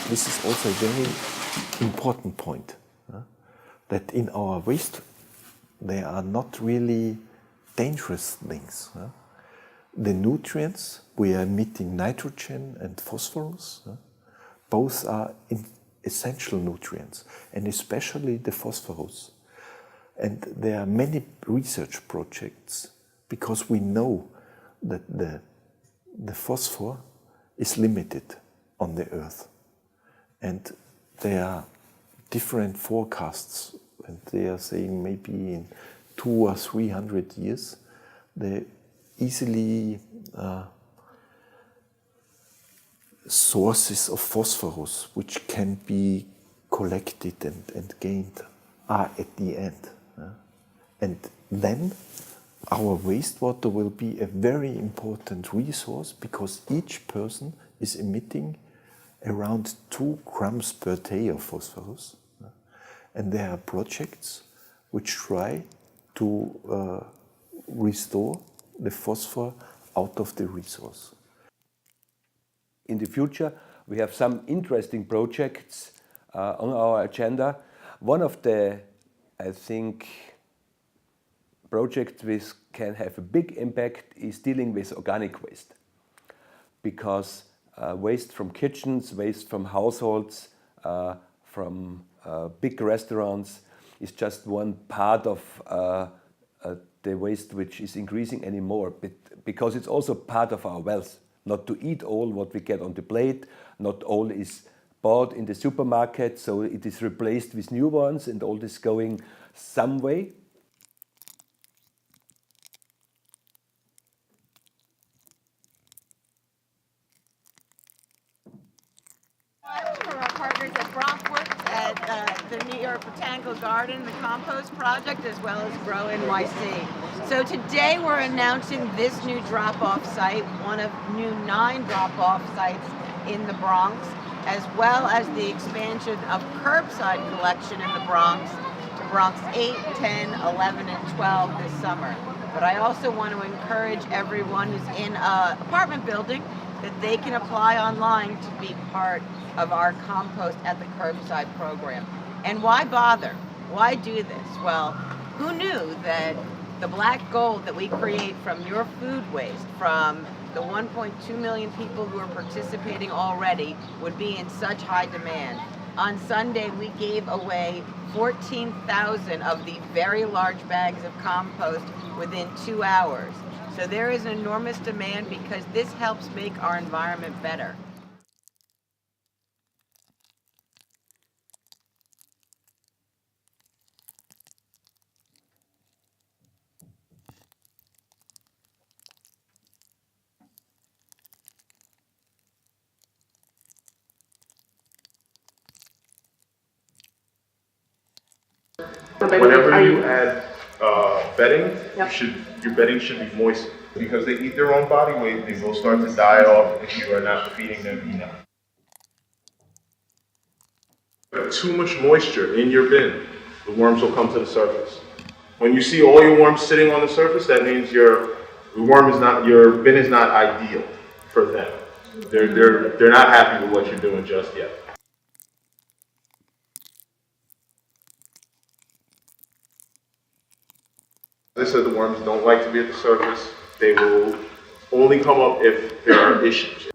this is also a very important point, that in our waste there are not really dangerous things. The nutrients, we are emitting nitrogen and phosphorus. Both are essential nutrients, and especially the phosphorus. And there are many research projects because we know that the phosphor is limited on the earth. And there are different forecasts, and they are saying maybe in 200 or 300 years, the easily sources of phosphorus which can be collected and gained are at the end. And then our wastewater will be a very important resource because each person is emitting around 2 grams per day of phosphorus. And there are projects which try to restore the phosphor out of the resource. In the future, we have some interesting projects on our agenda. One of the, I think, projects which can have a big impact is dealing with organic waste. Because waste from kitchens, waste from households, from big restaurants is just one part of the waste which is increasing anymore, but because it's also part of our wealth. Not to eat all what we get on the plate, not all is bought in the supermarket, so it is replaced with new ones, and all this going some way. From our partners at Brockworks at the New York Botanical Garden, the Compost Project, as well as Grow NYC. So today we're announcing this new drop-off site, one of new 9 drop-off sites in the Bronx, as well as the expansion of curbside collection in the Bronx to Bronx 8, 10, 11, and 12 this summer. But I also want to encourage everyone who's in an apartment building that they can apply online to be part of our compost at the curbside program. And why bother? Why do this? Well, who knew that the black gold that we create from your food waste, from the 1.2 million people who are participating already, would be in such high demand? On Sunday, we gave away 14,000 of the very large bags of compost within 2 hours. So there is an enormous demand because this helps make our environment better. Whenever you add bedding, your bedding should be moist because they eat their own body weight. They will start to die off if you are not feeding them enough. Too much moisture in your bin, the worms will come to the surface. When you see all your worms sitting on the surface, that means your bin is not ideal for them. They're not happy with what you're doing just yet. As I said, the worms don't like to be at the surface. They will only come up if there are issues.